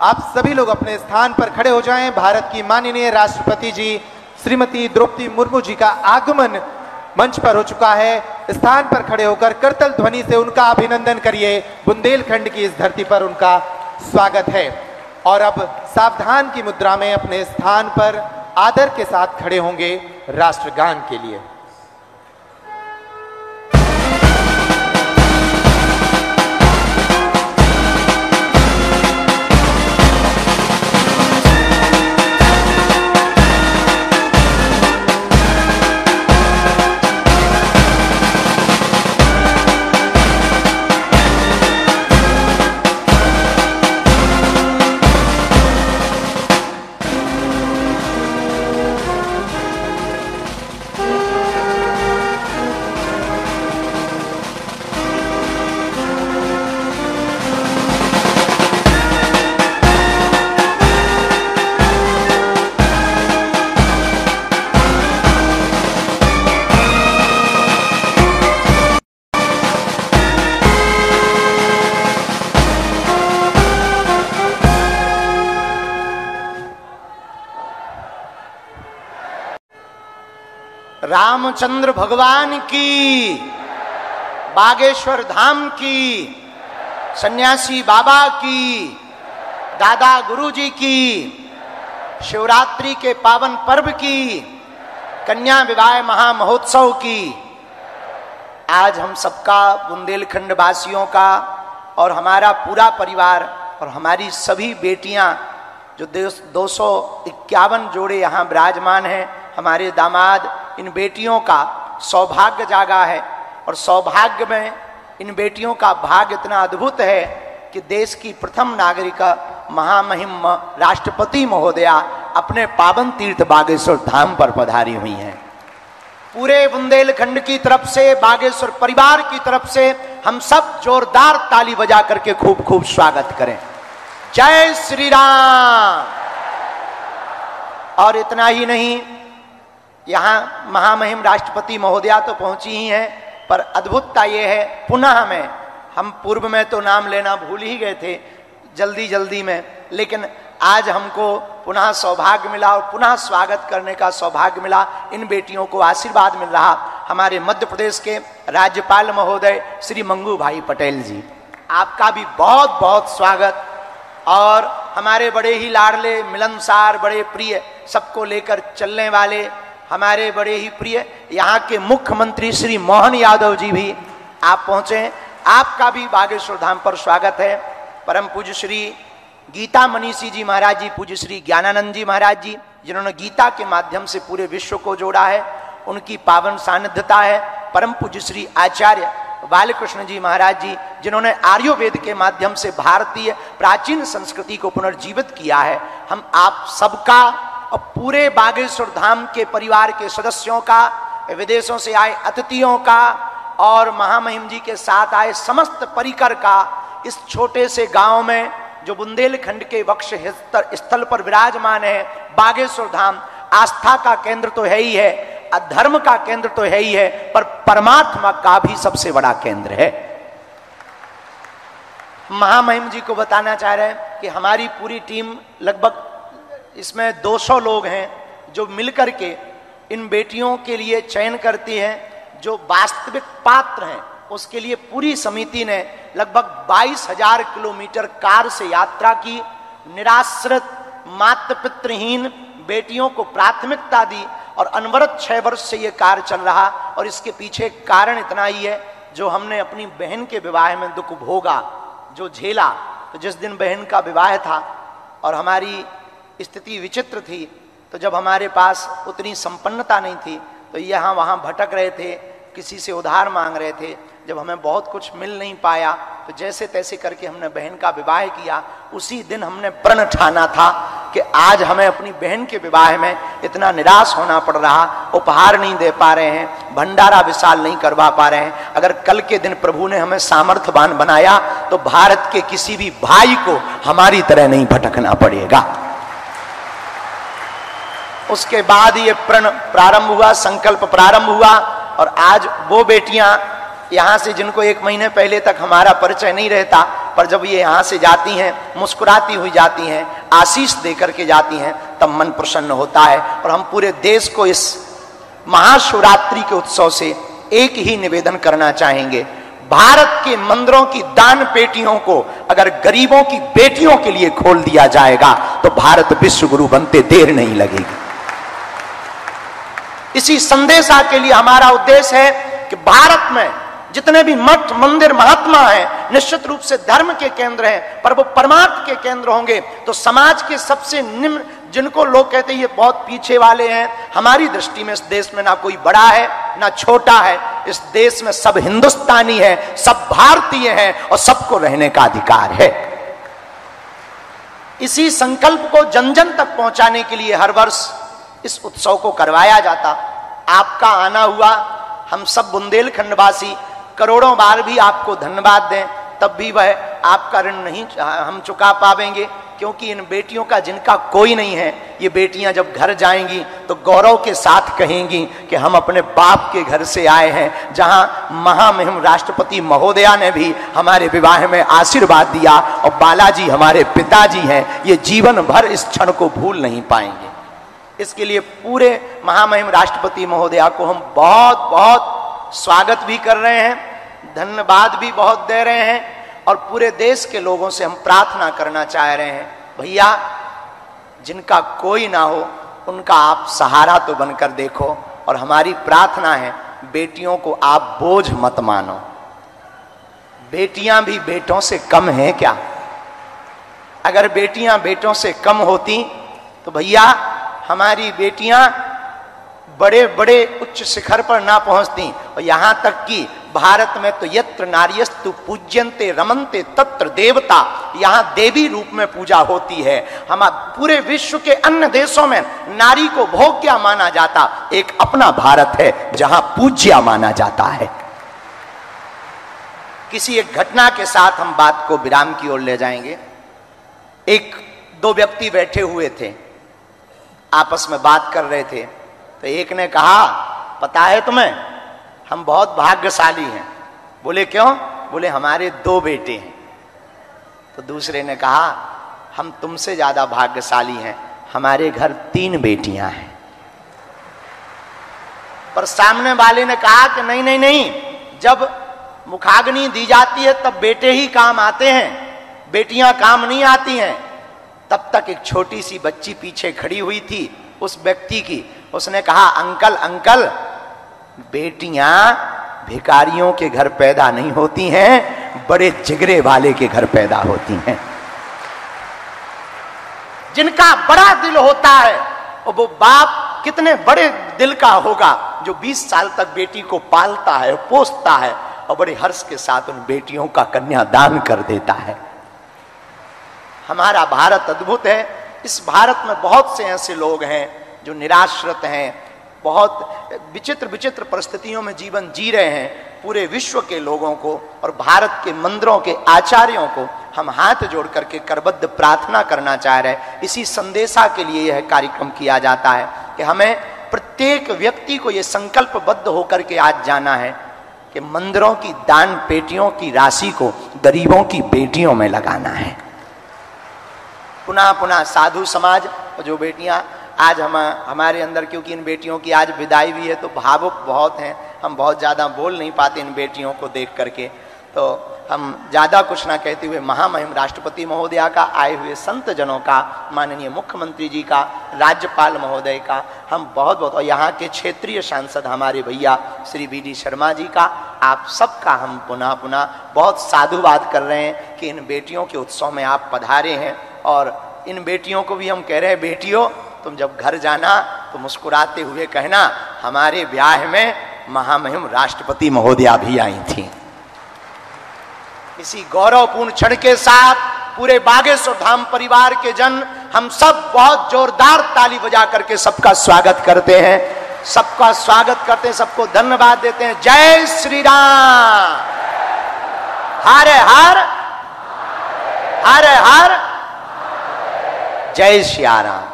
आप सभी लोग अपने स्थान पर खड़े हो जाएं। भारत की माननीय राष्ट्रपति जी श्रीमती द्रौपदी मुर्मू जी का आगमन मंच पर हो चुका है। स्थान पर खड़े होकर करतल ध्वनि से उनका अभिनंदन करिए। बुंदेलखंड की इस धरती पर उनका स्वागत है। और अब सावधान की मुद्रा में अपने स्थान पर आदर के साथ खड़े होंगे राष्ट्रगान के लिए। रामचंद्र भगवान की, बागेश्वर धाम की, सन्यासी बाबा की, दादा गुरुजी की, शिवरात्रि के पावन पर्व की, कन्या विवाह महामहोत्सव की। आज हम सबका, बुंदेलखंड वासियों का और हमारा पूरा परिवार और हमारी सभी बेटियां, जो 251 जोड़े यहाँ विराजमान हैं, हमारे दामाद, इन बेटियों का सौभाग्य जागा है। और सौभाग्य में इन बेटियों का भाग्य इतना अद्भुत है कि देश की प्रथम नागरिका महामहिम राष्ट्रपति महोदया अपने पावन तीर्थ बागेश्वर धाम पर पधारी हुई हैं। पूरे बुंदेलखंड की तरफ से, बागेश्वर परिवार की तरफ से हम सब जोरदार ताली बजा करके खूब खूब स्वागत करें। जय श्री राम। और इतना ही नहीं, यहाँ महामहिम राष्ट्रपति महोदया तो पहुंची ही हैं, पर अद्भुतता ये है, पुनः में, हम पूर्व में तो नाम लेना भूल ही गए थे जल्दी में, लेकिन आज हमको पुनः सौभाग्य मिला और पुनः स्वागत करने का सौभाग्य मिला। इन बेटियों को आशीर्वाद मिल रहा हमारे मध्य प्रदेश के राज्यपाल महोदय श्री मंगू भाई पटेल जी, आपका भी बहुत बहुत स्वागत। और हमारे बड़े ही लाडले, मिलनसार, बड़े प्रिय, सबको लेकर चलने वाले हमारे बड़े ही प्रिय यहाँ के मुख्यमंत्री श्री मोहन यादव जी भी आप पहुंचे। आपका भी बागेश्वर धाम पर स्वागत है। परम पूज्य श्री गीता मनीषी जी महाराज जी, पूज्य श्री ज्ञानानंद जी महाराज जी, जिन्होंने गीता के माध्यम से पूरे विश्व को जोड़ा है, उनकी पावन सानिध्यता है। परम पूज्य श्री आचार्य बालकृष्ण जी महाराज जी, जिन्होंने आर्योवेद के माध्यम से भारतीय प्राचीन संस्कृति को पुनर्जीवित किया है। हम आप सबका और पूरे बागेश्वर धाम के परिवार के सदस्यों का, विदेशों से आए अतिथियों का और महामहिम जी के साथ आए समस्त परिकर का, इस छोटे से गांव में जो बुंदेलखंड के वक्ष स्थल पर विराजमान है, बागेश्वर धाम आस्था का केंद्र तो है ही है, धर्म का केंद्र तो है ही है, पर परमात्मा का भी सबसे बड़ा केंद्र है। महामहिम जी को बताना चाह रहे हैं कि हमारी पूरी टीम, लगभग इसमें 200 लोग हैं, जो मिलकर के इन बेटियों के लिए चयन करती हैं। जो वास्तविक पात्र हैं उसके लिए पूरी समिति ने लगभग 22,000 किलोमीटर कार से यात्रा की। निराश्रित, माता पितृहीन बेटियों को प्राथमिकता दी और अनवरत 6 वर्ष से ये कार्य चल रहा। और इसके पीछे कारण इतना ही है, जो हमने अपनी बहन के विवाह में दुख भोगा, जो झेला। तो जिस दिन बहन का विवाह था और हमारी स्थिति विचित्र थी, तो जब हमारे पास उतनी संपन्नता नहीं थी, तो यहाँ वहाँ भटक रहे थे, किसी से उधार मांग रहे थे। जब हमें बहुत कुछ मिल नहीं पाया, तो जैसे तैसे करके हमने बहन का विवाह किया। उसी दिन हमने प्रण ठाना था कि आज हमें अपनी बहन के विवाह में इतना निराश होना पड़ रहा, उपहार नहीं दे पा रहे हैं, भंडारा विशाल नहीं करवा पा रहे हैं। अगर कल के दिन प्रभु ने हमें सामर्थ्यवान बनाया, तो भारत के किसी भी भाई को हमारी तरह नहीं भटकना पड़ेगा। उसके बाद ये प्रण प्रारंभ हुआ, संकल्प प्रारंभ हुआ, और आज वो बेटियां यहाँ से जिनको 1 महीने पहले तक हमारा परिचय नहीं रहता, पर जब ये यहाँ से जाती हैं, मुस्कुराती हुई जाती हैं, आशीष दे करके जाती हैं, तब मन प्रसन्न होता है। और हम पूरे देश को इस महाशिवरात्रि के उत्सव से एक ही निवेदन करना चाहेंगे, भारत के मंदिरों की दान पेटियों को अगर गरीबों की बेटियों के लिए खोल दिया जाएगा तो भारत विश्व गुरु बनते देर नहीं लगेगी। इसी संदेशा के लिए हमारा उद्देश्य है कि भारत में जितने भी मठ मंदिर महात्मा हैं, निश्चित रूप से धर्म के केंद्र हैं, पर वो परमार्थ के केंद्र होंगे तो समाज के सबसे निम्न, जिनको लोग कहते हैं ये बहुत पीछे वाले हैं, हमारी दृष्टि में इस देश में ना कोई बड़ा है ना छोटा है, इस देश में सब हिंदुस्तानी है, सब भारतीय हैं और सबको रहने का अधिकार है। इसी संकल्प को जन जन तक पहुंचाने के लिए हर वर्ष इस उत्सव को करवाया जाता। आपका आना हुआ, हम सब बुंदेलखंडवासी करोड़ों बार भी आपको धन्यवाद दें, तब भी वह आपका ऋण नहीं हम चुका पाएंगे, क्योंकि इन बेटियों का जिनका कोई नहीं है, ये बेटियां जब घर जाएंगी तो गौरव के साथ कहेंगी कि हम अपने बाप के घर से आए हैं, जहां महामहिम राष्ट्रपति महोदया ने भी हमारे विवाह में आशीर्वाद दिया और बालाजी हमारे पिताजी हैं, ये जीवन भर इस क्षण को भूल नहीं पाएंगे। इसके लिए पूरे महामहिम राष्ट्रपति महोदया को हम बहुत बहुत स्वागत भी कर रहे हैं, धन्यवाद भी बहुत दे रहे हैं, और पूरे देश के लोगों से हम प्रार्थना करना चाह रहे हैं, भैया जिनका कोई ना हो उनका आप सहारा तो बनकर देखो। और हमारी प्रार्थना है, बेटियों को आप बोझ मत मानो। बेटियां भी बेटों से कम हैं क्या? अगर बेटियां बेटों से कम होती तो भैया हमारी बेटियां बड़े बड़े उच्च शिखर पर ना पहुंचती। और यहां तक कि भारत में तो यत्र नार्यस्तु पूज्यन्ते रमन्ते तत्र देवता, यहां देवी रूप में पूजा होती है। हम पूरे विश्व के अन्य देशों में नारी को भोग्या माना जाता, एक अपना भारत है जहां पूज्या माना जाता है। किसी एक घटना के साथ हम बात को विराम की ओर ले जाएंगे। एक दो व्यक्ति बैठे हुए थे, आपस में बात कर रहे थे, तो एक ने कहा, पता है तुम्हें हम बहुत भाग्यशाली हैं। बोले क्यों? बोले हमारे 2 बेटे हैं। तो दूसरे ने कहा, हम तुमसे ज्यादा भाग्यशाली हैं, हमारे घर 3 बेटियां हैं। पर सामने वाले ने कहा कि नहीं नहीं नहीं, जब मुखाग्नि दी जाती है तब बेटे ही काम आते हैं, बेटियां काम नहीं आती हैं। तब तक एक छोटी सी बच्ची पीछे खड़ी हुई थी उस व्यक्ति की, उसने कहा, अंकल अंकल, बेटियां भिखारियों के घर पैदा नहीं होती हैं, बड़े जिगरे वाले के घर पैदा होती हैं। जिनका बड़ा दिल होता है, और वो बाप कितने बड़े दिल का होगा जो 20 साल तक बेटी को पालता है, पोसता है और बड़े हर्ष के साथ उन बेटियों का कन्यादान कर देता है। हमारा भारत अद्भुत है। इस भारत में बहुत से ऐसे लोग हैं जो निराश्रित हैं, बहुत विचित्र विचित्र परिस्थितियों में जीवन जी रहे हैं। पूरे विश्व के लोगों को और भारत के मंदिरों के आचार्यों को हम हाथ जोड़ करके करबद्ध प्रार्थना करना चाह रहे हैं। इसी संदेशा के लिए यह कार्यक्रम किया जाता है कि हमें प्रत्येक व्यक्ति को यह संकल्पबद्ध होकर के आज जाना है कि मंदिरों की दान पेटियों की राशि को गरीबों की बेटियों में लगाना है। पुनः पुनः साधु समाज, जो बेटियां आज हमारे अंदर, क्योंकि इन बेटियों की आज विदाई भी है तो भावुक बहुत हैं, हम बहुत ज़्यादा बोल नहीं पाते इन बेटियों को देख करके, तो हम ज़्यादा कुछ ना कहते हुए महामहिम राष्ट्रपति महोदया का, आए हुए संत जनों का, माननीय मुख्यमंत्री जी का, राज्यपाल महोदय का, हम बहुत बहुत, और यहाँ के क्षेत्रीय सांसद हमारे भैया श्री BD शर्मा जी का, आप सबका हम पुनः पुनः बहुत साधुवाद कर रहे हैं कि इन बेटियों के उत्सव में आप पधारे हैं। और इन बेटियों को भी हम कह रहे हैं, बेटियों तुम जब घर जाना तो मुस्कुराते हुए कहना, हमारे ब्याह में महामहिम राष्ट्रपति महोदया भी आई थी। इसी गौरवपूर्ण क्षण के साथ पूरे बागेश्वर धाम परिवार के जन हम सब बहुत जोरदार ताली बजा करके सबका स्वागत करते हैं, सबका स्वागत करते हैं, सबको धन्यवाद देते हैं। जय श्री राम, हर हर हर हर, जय श्री राम।